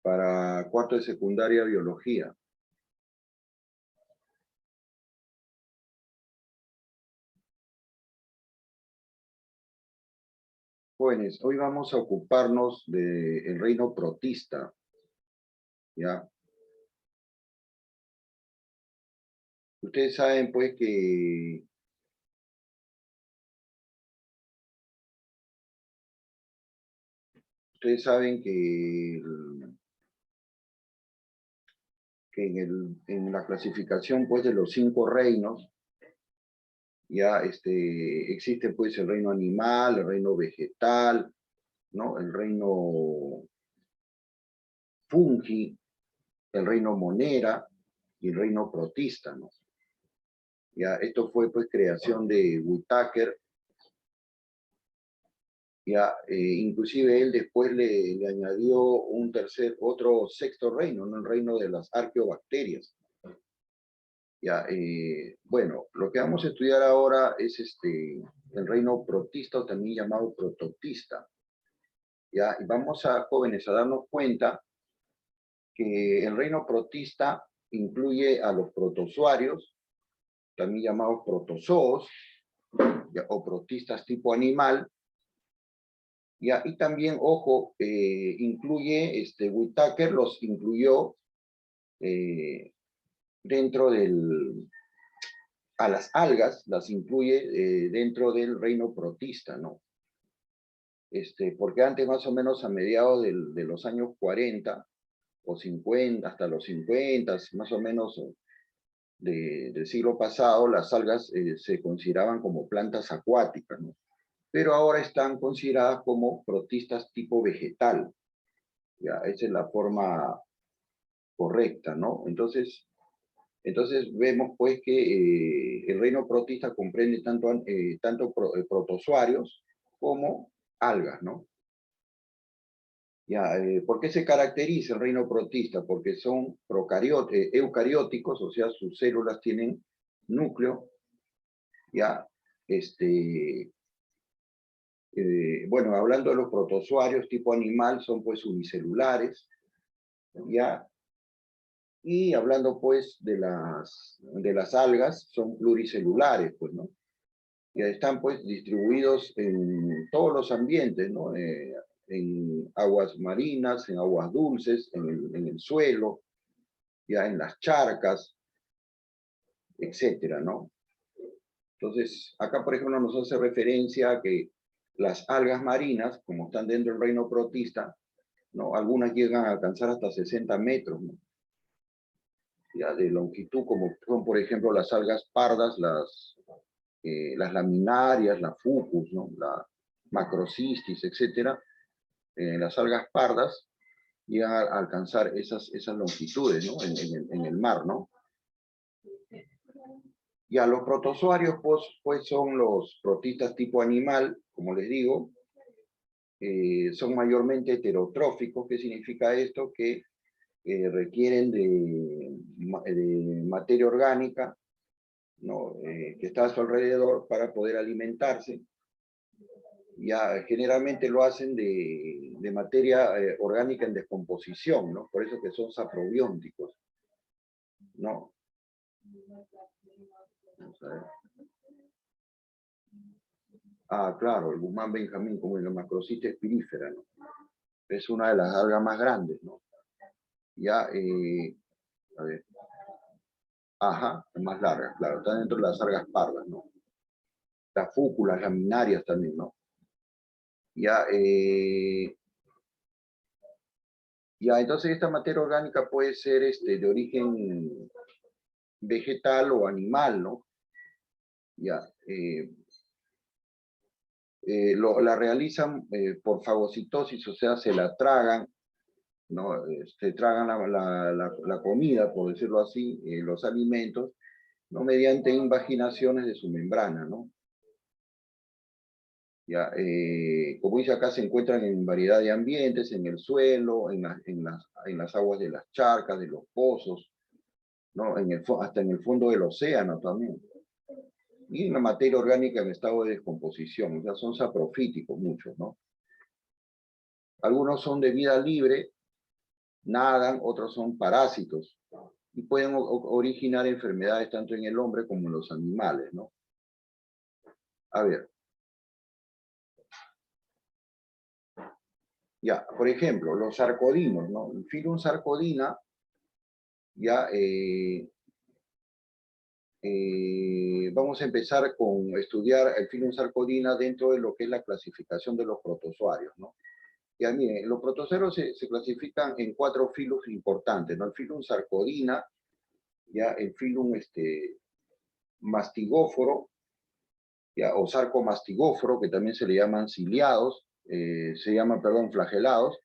para cuarto de secundaria biología. Jóvenes, hoy vamos a ocuparnos del reino protista, ¿ya? Ustedes saben, pues, que en la clasificación, pues, de los 5 reinos, ya existe, pues, el reino animal, el reino vegetal, ¿no? El reino fungi, el reino monera y el reino protista, ¿no? Ya, esto fue, pues, creación de Whittaker. Ya, inclusive él después le añadió otro sexto reino, ¿no? El reino de las arqueobacterias. Ya, bueno, lo que vamos a estudiar ahora es el reino protista, o también llamado prototista. Ya, y vamos a, jóvenes, a darnos cuenta que el reino protista incluye a los protozoarios, también llamados protozoos, ya, o protistas tipo animal. Ya, y también, ojo, incluye, Whittaker los incluyó dentro a las algas, las incluye dentro del reino protista, ¿no? Porque antes, más o menos a mediados de los años 40 o 50, hasta los 50, más o menos del siglo pasado, las algas se consideraban como plantas acuáticas, ¿no? Pero ahora están consideradas como protistas tipo vegetal. Ya, esa es la forma correcta, ¿no? Entonces vemos, pues, que el reino protista comprende tanto protozoarios como algas, ¿no? Ya, ¿por qué se caracteriza el reino protista? Porque son eucarióticos, o sea, sus células tienen núcleo, ya, bueno, hablando de los protozoarios tipo animal, son, pues, unicelulares, ya. Y hablando, pues, de las algas, son pluricelulares, pues, ¿no? Y están, pues, distribuidos en todos los ambientes, ¿no? En aguas marinas, en aguas dulces, en el suelo, ya en las charcas, etcétera, ¿no? Entonces, acá, por ejemplo, nos hace referencia a que las algas marinas, como están dentro del reino protista, ¿no? Algunas llegan a alcanzar hasta 60 metros, ¿no? Ya, de longitud, como son, por ejemplo, las algas pardas, las laminarias, la fucus, ¿no? La macrocystis, etcétera. Las algas pardas llegan a alcanzar esas longitudes, ¿no? En el mar, ¿no? Y a los protozoarios, pues son los protistas tipo animal, como les digo, son mayormente heterotróficos. ¿Qué significa esto? Que requieren de materia orgánica, ¿no? Que está a su alrededor para poder alimentarse. Ya generalmente lo hacen de materia orgánica en descomposición, ¿no? Por eso que son saprobióticos, ¿no? Vamos a ver. Ah, claro, el Guzmán benjamín, como en la Macrocystis spirífera, ¿no? Es una de las algas más grandes, ¿no? Ya, a ver. Ajá, es más larga, claro, está dentro de las algas pardas, ¿no? Las fúculas laminarias también, ¿no? Ya, entonces esta materia orgánica puede ser de origen vegetal o animal, ¿no? Ya, la realizan por fagocitosis, o sea, se la tragan, ¿no? Se tragan la comida, por decirlo así, los alimentos, ¿no? Mediante invaginaciones de su membrana, ¿no? Ya, como dice acá, se encuentran en variedad de ambientes, en el suelo, en las aguas de las charcas, de los pozos, ¿no? Hasta en el fondo del océano también. Y en la materia orgánica en estado de descomposición, o sea, son saprofíticos muchos, ¿no? Algunos son de vida libre, nadan, otros son parásitos y pueden originar enfermedades tanto en el hombre como en los animales, ¿no? A ver. Ya, por ejemplo, los sarcodinos, ¿no? El filum sarcodina, ya, vamos a empezar con estudiar el filum sarcodina dentro de lo que es la clasificación de los protozoarios, ¿no? Ya, miren, los protozoarios se clasifican en 4 filos importantes, ¿no? El filum sarcodina, ya, el filum mastigóforo, ya, o sarcomastigóforo, que también se le llaman ciliados, perdón, flagelados,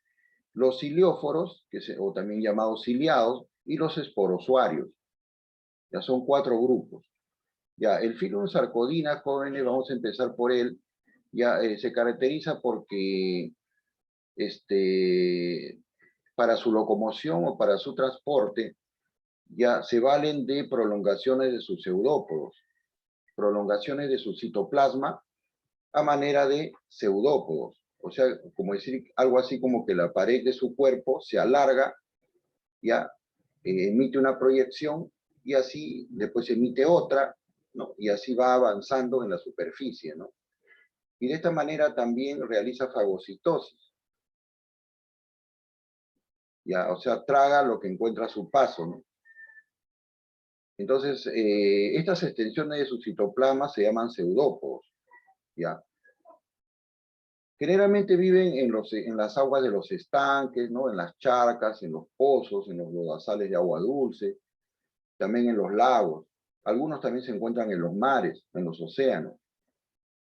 los cilióforos, o también llamados ciliados, y los esporozoarios. Ya son 4 grupos. Ya, el filum sarcodina, jóvenes, vamos a empezar por él, ya se caracteriza porque para su locomoción o para su transporte, ya se valen de prolongaciones de sus pseudópodos, prolongaciones de su citoplasma a manera de pseudópodos. O sea, como decir algo así como que la pared de su cuerpo se alarga, ya emite una proyección y así después emite otra, ¿no? Y así va avanzando en la superficie, ¿no? Y de esta manera también realiza fagocitosis. Ya, o sea, traga lo que encuentra a su paso, ¿no? Entonces, estas extensiones de su citoplasma se llaman pseudópodos, ¿ya? Generalmente viven en las aguas de los estanques, ¿no? En las charcas, en los pozos, en los lodazales de agua dulce, también en los lagos. Algunos también se encuentran en los mares, en los océanos.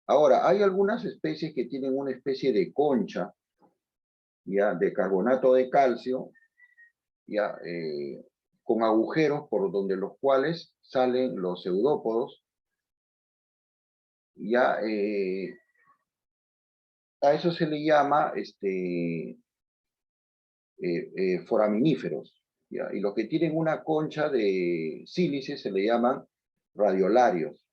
Ahora, hay algunas especies que tienen una especie de concha, ya, de carbonato de calcio, ya, con agujeros por donde los cuales salen los pseudópodos, ya, a eso se le llama foraminíferos, ¿ya? Y los que tienen una concha de sílice se le llaman radiolarios.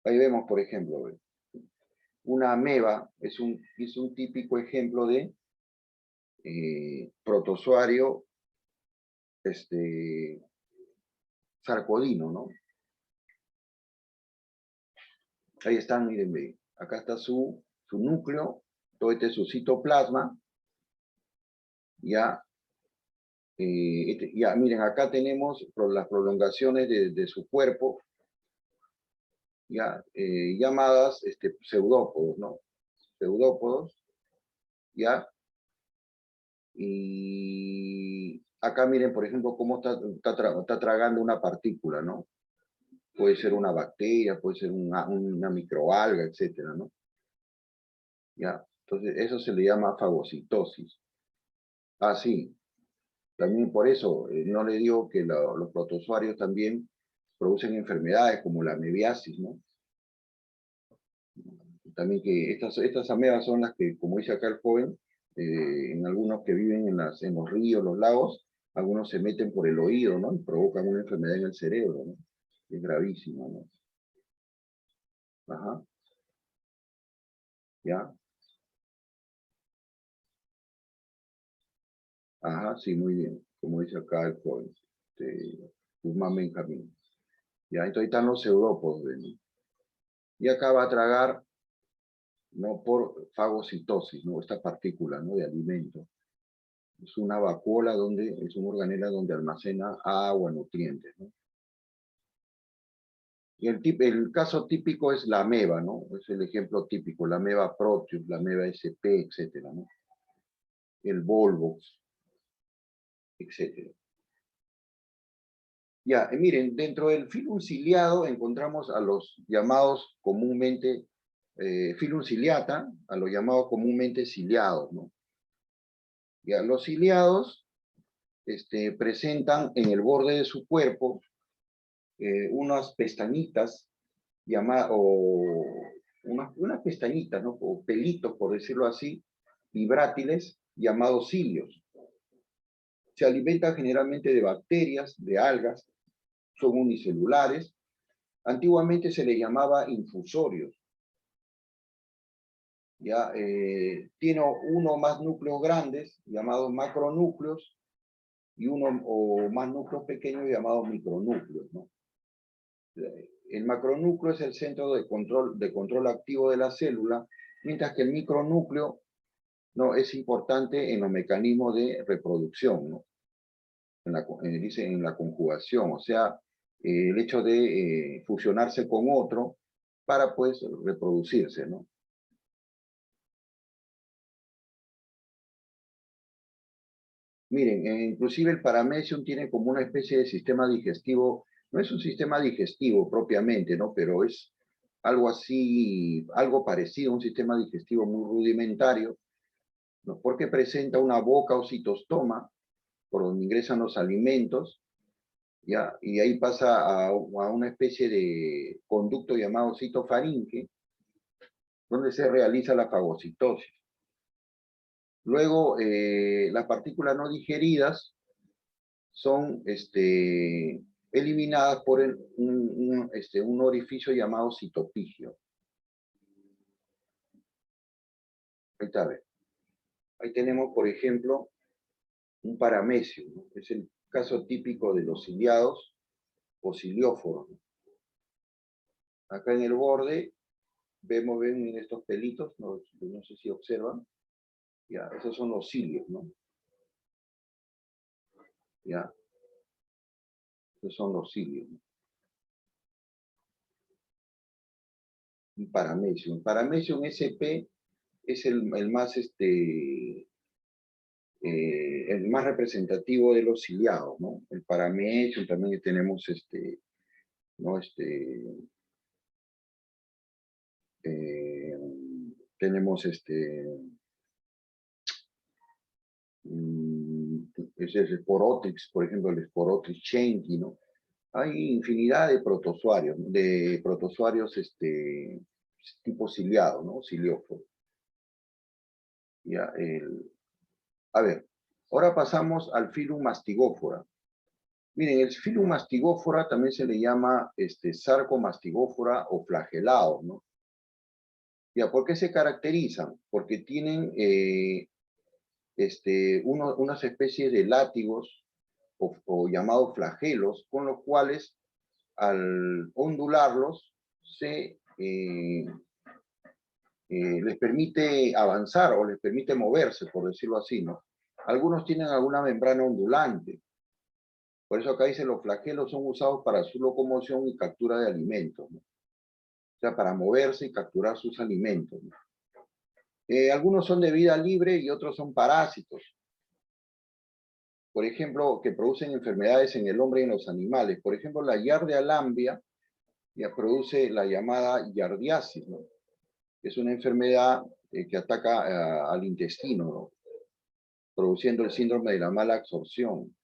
Ahí vemos, por ejemplo, una ameba es un típico ejemplo de protozoario sarcodino, ¿no? Ahí están, miren, ve. Acá está su núcleo, todo este es su citoplasma, ya. Ya, miren, acá tenemos las prolongaciones de su cuerpo, ya, llamadas pseudópodos, ¿no? Pseudópodos, ya. Y acá miren, por ejemplo, cómo está tragando una partícula, ¿no? Puede ser una bacteria, puede ser una microalga, etcétera, ¿no? Ya, entonces eso se le llama fagocitosis. Ah, sí, también por eso no le digo que los protozoarios también producen enfermedades como la amebiasis, ¿no? También que estas amebas son las que, como dice acá el joven, en algunos que viven en los ríos, los lagos, algunos se meten por el oído, ¿no? Y provocan una enfermedad en el cerebro, ¿no? Es gravísimo, ¿no? Ajá, ¿ya? Ajá, sí, muy bien. Como dice acá el joven, Guzmán Benjamín. Ya, entonces ahí están los pseudópodos, ¿no? Y acá va a tragar, ¿no? Por fagocitosis, ¿no? Esta partícula, ¿no? De alimento. Es una vacuola es una organela donde almacena agua, nutrientes, ¿no? Y el caso típico es la ameba, ¿no? Es el ejemplo típico, la ameba Proteus, la ameba SP, etcétera, ¿no? El Volvox, etcétera. Ya, miren, dentro del filum ciliado encontramos a los llamados comúnmente filum ciliata, a los llamados comúnmente ciliados, ¿no? Ya, los ciliados presentan en el borde de su cuerpo unas pestañitas o unas pestañitas, ¿no? O pelitos, por decirlo así, vibrátiles, llamados cilios. Se alimentan generalmente de bacterias, de algas, son unicelulares. Antiguamente se les llamaba infusorios. ya tiene uno o más núcleos grandes, llamados macronúcleos, y uno o más núcleos pequeños llamados micronúcleos, ¿no? El macronúcleo es el centro de control activo de la célula, mientras que el micronúcleo no, es importante en los mecanismos de reproducción, ¿no? Dice en la conjugación, o sea, el hecho de fusionarse con otro para, pues, reproducirse, ¿no? Miren, inclusive el paramecium tiene como una especie de sistema digestivo, no es un sistema digestivo propiamente, ¿no? Pero es algo así, algo parecido a un sistema digestivo muy rudimentario, ¿no? Porque presenta una boca o citostoma por donde ingresan los alimentos, ¿ya? Y ahí pasa a una especie de conducto llamado citofaringe, donde se realiza la fagocitosis. Luego, las partículas no digeridas son eliminadas por un orificio llamado citopigio. Ahí está, ¿ve? Ahí tenemos, por ejemplo, un paramecio, ¿no? Es el caso típico de los ciliados o cilióforos, ¿no? Acá en el borde ven estos pelitos, no sé si observan, ya, esos son los cilios, ¿no? Ya, esos son los cilios, ¿no? Un paramecio. Un paramecio en SP es el más, el más representativo de los ciliados, ¿no? El paramecio, también tenemos ¿no? Eh, tenemos es el Sporotrix, por ejemplo, el Sporotrix schenki, ¿no? Hay infinidad de protozoarios, tipo ciliado, ¿no? Cilióforo. Ya, a ver, ahora pasamos al Phylum Mastigófora. Miren, el Phylum Mastigófora también se le llama Sarcomastigófora o flagelados, ¿no? Ya, ¿por qué se caracterizan? Porque tienen unas especies de látigos o llamados flagelos, con los cuales al ondularlos les permite avanzar o les permite moverse, por decirlo así, ¿no? Algunos tienen alguna membrana ondulante. Por eso acá dice los flagelos son usados para su locomoción y captura de alimentos, ¿no? O sea, para moverse y capturar sus alimentos, ¿no? Algunos son de vida libre y otros son parásitos. Por ejemplo, que producen enfermedades en el hombre y en los animales. Por ejemplo, la Giardia lamblia ya produce la llamada giardiasis, ¿no? Es una enfermedad que ataca al intestino, ¿no? Produciendo el síndrome de la mala absorción.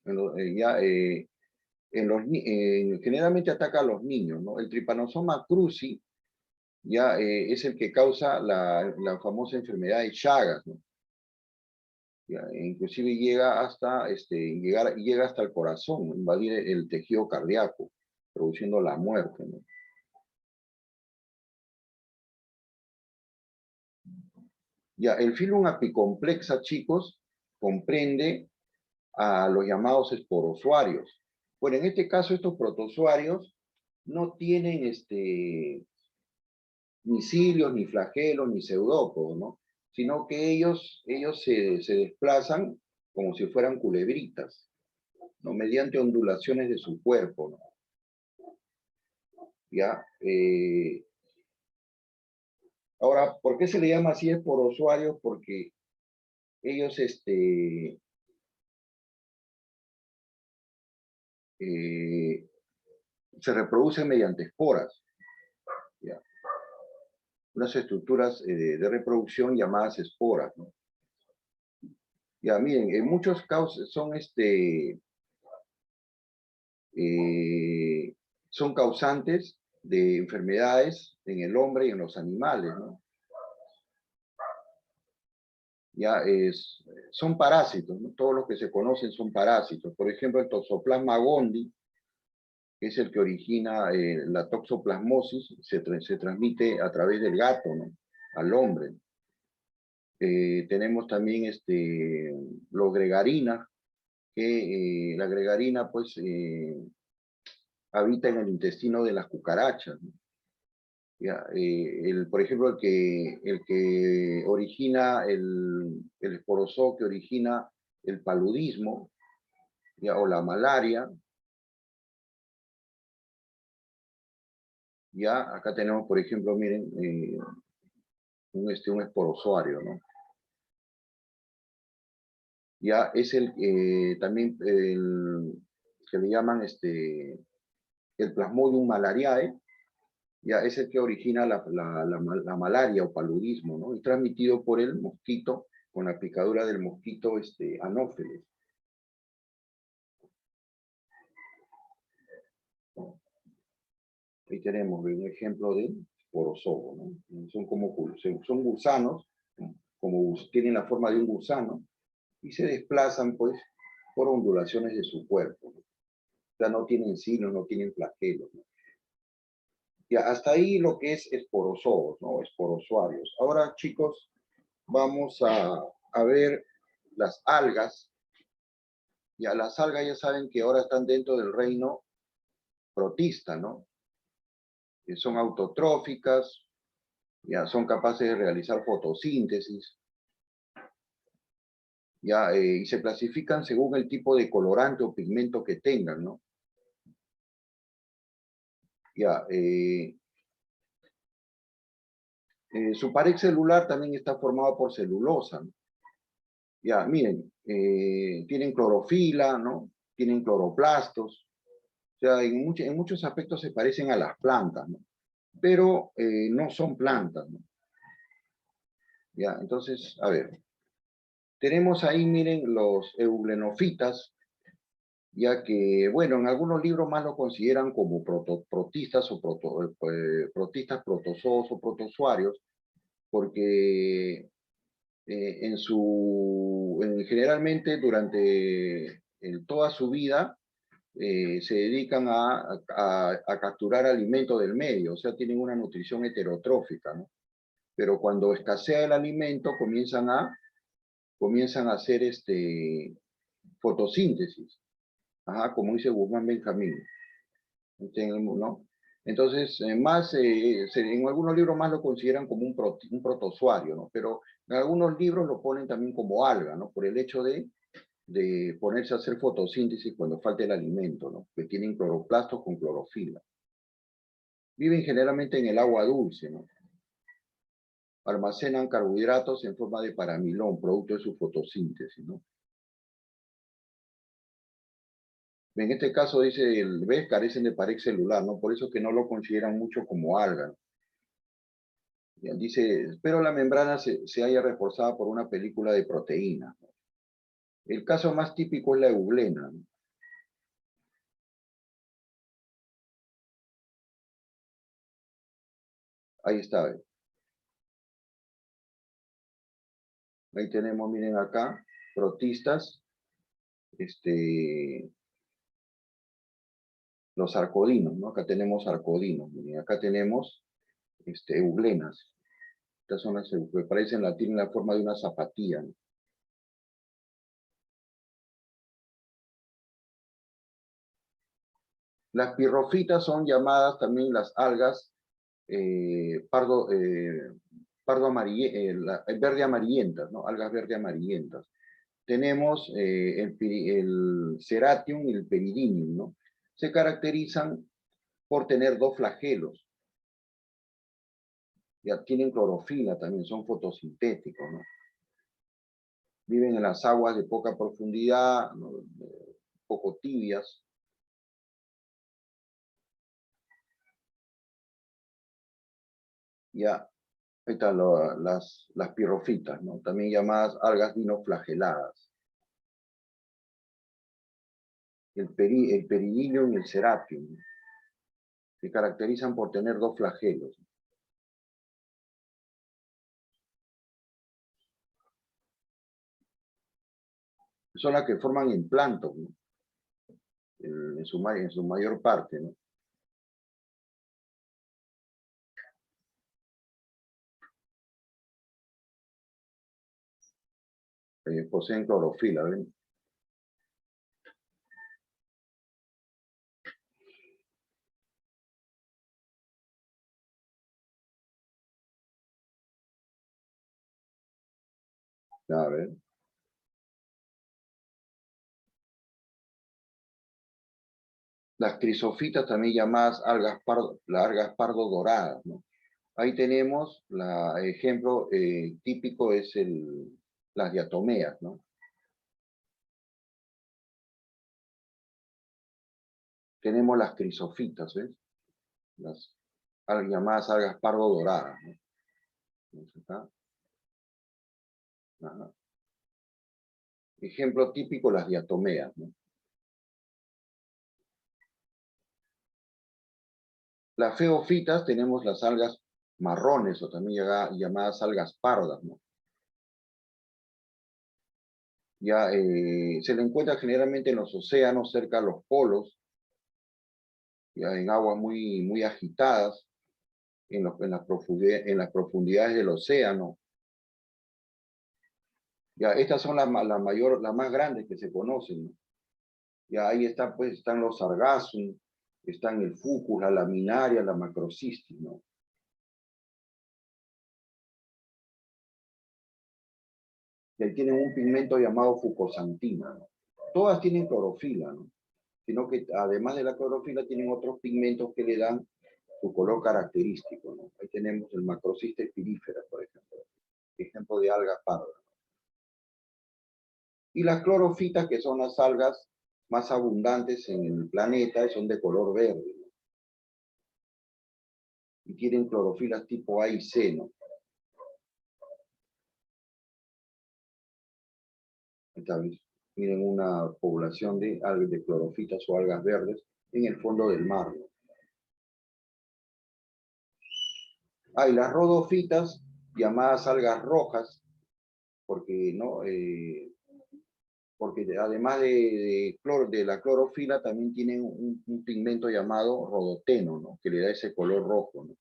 Generalmente ataca a los niños, ¿no? El Trypanosoma cruzi ya es el que causa la famosa enfermedad de Chagas, ¿no? Ya, inclusive llega hasta el corazón, invadir el tejido cardíaco, produciendo la muerte, ¿no? Ya, el Phylum Apicomplexa, chicos, comprende a los llamados esporozoarios. Bueno, en este caso estos protozoarios no tienen ni cilios, ni flagelos, ni pseudópodos, ¿no? Sino que ellos se desplazan como si fueran culebritas, ¿no? Mediante ondulaciones de su cuerpo, ¿no? ¿Ya? Ahora, ¿por qué se le llama así esporozoarios? Porque ellos se reproducen mediante esporas, ¿ya? Unas estructuras de reproducción llamadas esporas, ¿no? Ya, miren, en muchos casos son causantes de enfermedades en el hombre y en los animales, ¿no? Ya son parásitos, ¿no? Todos los que se conocen son parásitos. Por ejemplo, el Toxoplasma gondii, que es el que origina la toxoplasmosis, se transmite a través del gato, ¿no? Al hombre. Tenemos también los gregarinas, que la gregarina pues habita en el intestino de las cucarachas, ¿no? Ya, por ejemplo, el que origina el esporozoo que origina el paludismo, ya, o la malaria, ya acá tenemos, por ejemplo, miren, un esporozoario, ¿no? Ya es también el que le llaman el Plasmodium malariae, ya es el que origina la malaria o paludismo, ¿no? Y transmitido por el mosquito, con la picadura del mosquito Anófeles. Ahí tenemos un ejemplo de esporozoo, ¿no? Son gusanos, como tienen la forma de un gusano, y se desplazan, pues, por ondulaciones de su cuerpo, ¿no? O sea, no tienen silos, no tienen flagelos, ¿no? Ya, hasta ahí lo que es esporozoos, ¿no? Esporozoarios. Ahora, chicos, vamos a ver las algas. Ya, las algas ya saben que ahora están dentro del reino protista, ¿no? Que son autotróficas, ya son capaces de realizar fotosíntesis, ya, y se clasifican según el tipo de colorante o pigmento que tengan, ¿no? Ya, su pared celular también está formada por celulosa, ¿no? Ya, miren, tienen clorofila, ¿no? Tienen cloroplastos, o sea, en muchos aspectos se parecen a las plantas, ¿no? Pero no son plantas, ¿no? Ya, entonces, a ver, tenemos ahí, miren, los euglenofitas, ya que, bueno, en algunos libros más lo consideran como protistas o protistas protozoos o protozoarios, porque generalmente durante toda su vida se dedican a capturar alimento del medio, o sea, tienen una nutrición heterotrófica, ¿no? Pero cuando escasea el alimento comienzan a hacer fotosíntesis. Ajá, como dice Guzmán Benjamín, ¿no? Entonces, en algunos libros más lo consideran como un protozoario, ¿no? Pero en algunos libros lo ponen también como alga, ¿no? Por el hecho de ponerse a hacer fotosíntesis cuando falta el alimento, ¿no? Que tienen cloroplastos con clorofila. Viven generalmente en el agua dulce, ¿no? Almacenan carbohidratos en forma de paramilón, producto de su fotosíntesis, ¿no? En este caso dice, ¿ves? Carecen de pared celular, ¿no? Por eso que no lo consideran mucho como alga, ¿no? Dice, pero la membrana se halla reforzada por una película de proteína. El caso más típico es la euglena, ¿no? Ahí está. Ahí tenemos, miren acá, protistas, los arcodinos, ¿no? Acá tenemos arcodinos, miren, acá tenemos euglenas. Estas son las que parecen tienen la forma de una zapatilla, ¿no? Las pirrofitas son llamadas también las algas pardo, verde amarillentas, ¿no? Algas verde amarillentas. Tenemos el Ceratium y el Peridinium, ¿no? Se caracterizan por tener dos flagelos. Ya tienen clorofila también, son fotosintéticos, ¿no? Viven en las aguas de poca profundidad, ¿no? Poco tibias. Ya, ahí están las pirrofitas, ¿no? También llamadas algas dinoflageladas. El Peridinium y el Ceratium, ¿no? Se caracterizan por tener dos flagelos. Son las que forman el plancton, ¿no? En su mayor parte, ¿no? poseen clorofila, ¿ven? A ver. Las crisofitas, también llamadas las algas pardo doradas, ¿no? Ahí tenemos, el ejemplo típico es las diatomeas, ¿no? Tenemos las crisofitas, ¿ves? Las llamadas algas pardo doradas, ¿no? Entonces, acá. Ajá. Ejemplo típico, las diatomeas, ¿no? Las feofitas tenemos las algas marrones o también llamadas algas pardas, ¿no? Ya se le encuentra generalmente en los océanos cerca de los polos, ya en aguas muy agitadas, en las profundidades del océano. Ya estas son las más grandes que se conocen, ¿no? Ya ahí está, pues, están los sargassum, están el fucus, la laminaria, la macrocystis, ¿no? Y ahí tienen un pigmento llamado fucosantina, ¿no? Todas tienen clorofila, ¿no? Sino que además de la clorofila tienen otros pigmentos que le dan su color característico, ¿no? Ahí tenemos el macrocystis pirífera, por ejemplo de alga parda. Y las clorofitas, que son las algas más abundantes en el planeta, y son de color verde, ¿no? Y tienen clorofilas tipo A y C, ¿no? Esta vez miren una población de algas de clorofitas o algas verdes en el fondo del mar, ¿no? Y las rodofitas, llamadas algas rojas, porque, ¿no? Porque además de la clorofila también tienen un pigmento llamado rodoteno, ¿no? Que le da ese color rojo, ¿no?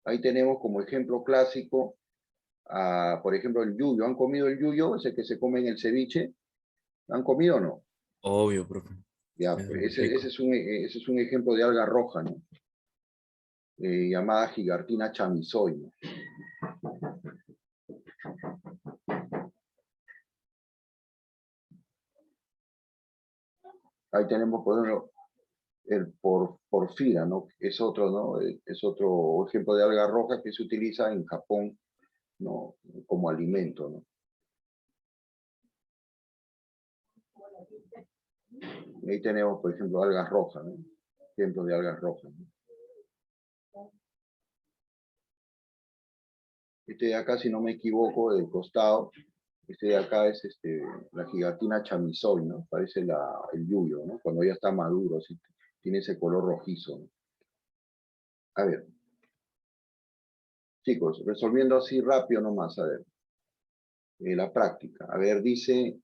Ahí tenemos como ejemplo clásico, por ejemplo, el yuyo. ¿Han comido el yuyo? Ese que se come en el ceviche. ¿Han comido o no? Obvio, profe. Ya, Es pues, muy rico. ese es un ejemplo de alga roja, ¿no? Llamada Gigartina chamisoi, ¿no? Ahí tenemos, por ejemplo, el porfira, ¿no? Es otro, ¿no? Es otro ejemplo de alga roja que se utiliza en Japón, ¿no? Como alimento, ¿no? Y ahí tenemos, por ejemplo, algas rojas, ¿no? Ejemplos de algas rojas, ¿no? Este de acá, si no me equivoco, del costado, este de acá es la gigantina chamisoi, ¿no? Parece el yuyo, ¿no? Cuando ya está maduro, así, tiene ese color rojizo, ¿no? A ver, chicos, resolviendo así rápido nomás, a ver, la práctica. A ver, dice,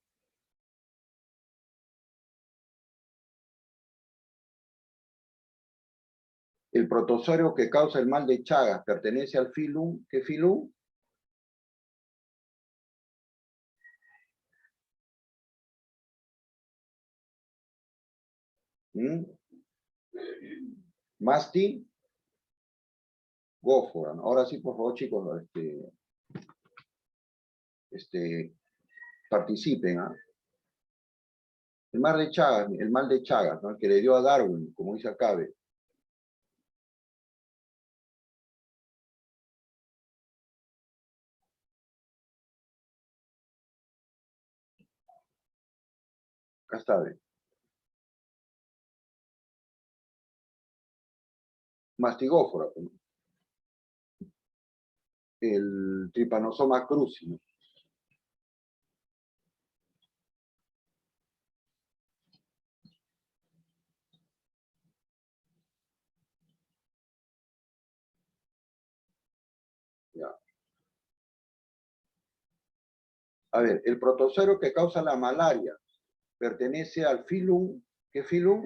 el protozoario que causa el mal de Chagas pertenece al filum, ¿qué filum? ¿Mm? Masti, gófora, ¿no? Ahora sí, por favor, chicos, participen, ¿ah? El mal de Chagas, ¿no? El que le dio a Darwin, como dice Acabe. Acá está, ¿ve? Mastigófora, ¿no? El Trypanosoma cruzi, ¿no? Ya. A ver, el protozoario que causa la malaria pertenece al filum, ¿qué filum?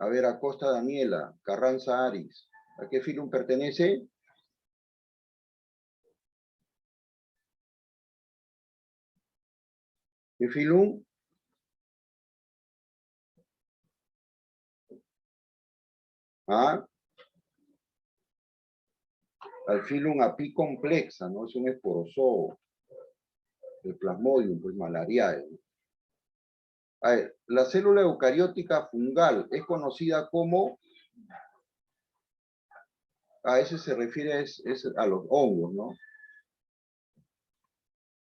A ver, Acosta Daniela, Carranza Aris. ¿A qué filum pertenece? ¿Qué filum? ¿Ah? Al filum apicomplexa, ¿no? Es un esporozoo. El plasmodium, pues malariae. A ver, la célula eucariótica fungal es conocida como, a ese se refiere es a los hongos, ¿no?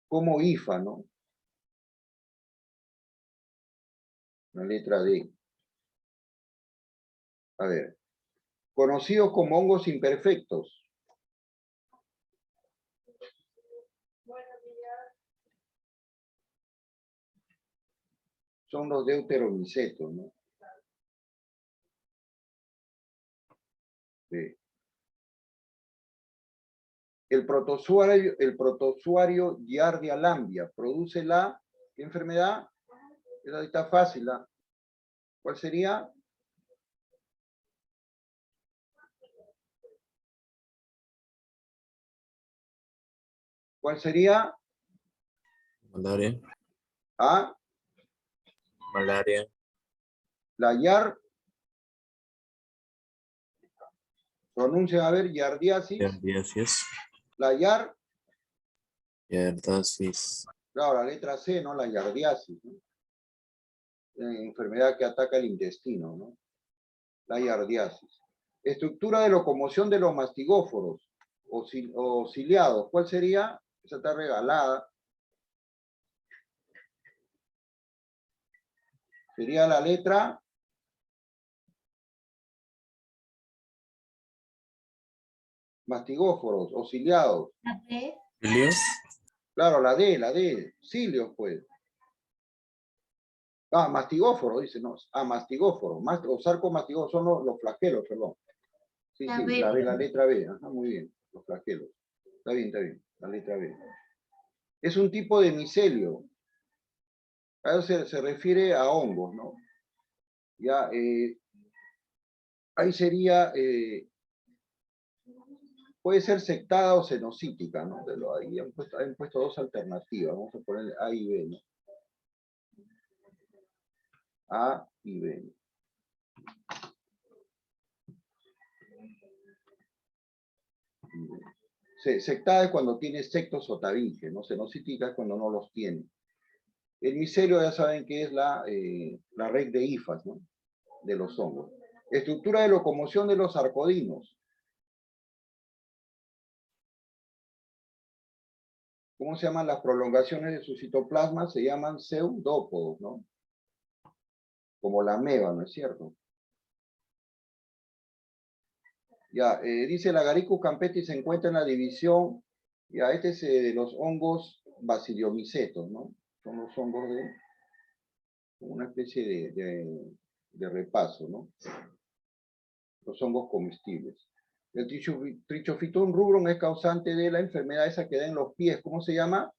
Como hifa, ¿no? La letra D. A ver, conocidos como hongos imperfectos. Son los deuteromicetos, ¿no? Sí. El protozoario Giardia lambia produce la, ¿qué enfermedad? Esa está fácil, ¿ah? ¿Cuál sería? ¿Cuál sería? Malaria. ¿Ah? Malaria. La Yar, pronuncia, a ver, yardiasis. Yardiasis. La Yar, Yardasis. claro, la letra C, ¿no? La yardiasis, ¿no? Enfermedad que ataca el intestino, ¿no? La yardiasis. Estructura de locomoción de los mastigóforos o ciliados. ¿Cuál sería? Esa está regalada. Sería la letra mastigóforos o ciliados. ¿Cilios? Claro, la D, cilios, pues. Ah, mastigóforo, dice, no. Ah, mastigóforo. O sarcomastigóforo son los flagelos, perdón. Sí, La sí, B. la letra B. Ajá, muy bien. Los flagelos. Está bien. La letra B. Es un tipo de micelio. A eso se refiere a hongos, ¿no? Ya, ahí sería, puede ser sectada o cenocítica, ¿no? Ahí han puesto dos alternativas. Vamos a poner A y B, ¿no? A y B. Sectada es cuando tiene sectos o tabique, ¿no? Cenocítica es cuando no los tiene. El micelio ya saben que es la red de hifas, ¿no? De los hongos. Estructura de locomoción de los arcodinos. ¿Cómo se llaman las prolongaciones de su citoplasma? Se llaman pseudópodos, ¿no? Como la ameba, ¿no es cierto? Ya, dice el Agaricus campestre se encuentra en la división, ya, este es de los hongos basidiomicetos, ¿no? Son los hongos de una especie de repaso, ¿no? Los hongos comestibles. El Trichophyton rubrum es causante de la enfermedad esa que da en los pies. ¿Cómo se llama?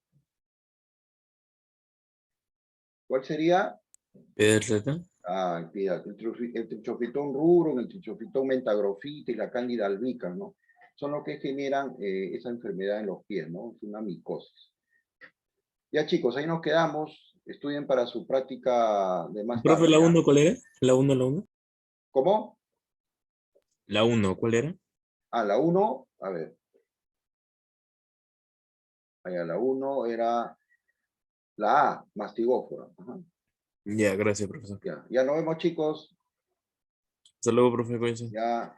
¿Cuál sería? ¿Pediatreta? Ah, el Trichophyton rubrum, el Trichophyton mentagrophyta y la Candida albicans, ¿no? Son los que generan esa enfermedad en los pies, ¿no? Es una micosis. Ya chicos, ahí nos quedamos. Estudien para su práctica de más Profe, tarde, la ¿ya? 1, ¿cuál era? La 1, la 1. ¿Cómo? La 1, ¿cuál era? Ah, la 1, a ver. Allá la 1 era la A, mastigófora. Ajá. Ya, gracias, profesor. Ya nos vemos chicos. Hasta luego, profe. Cuídense. Ya.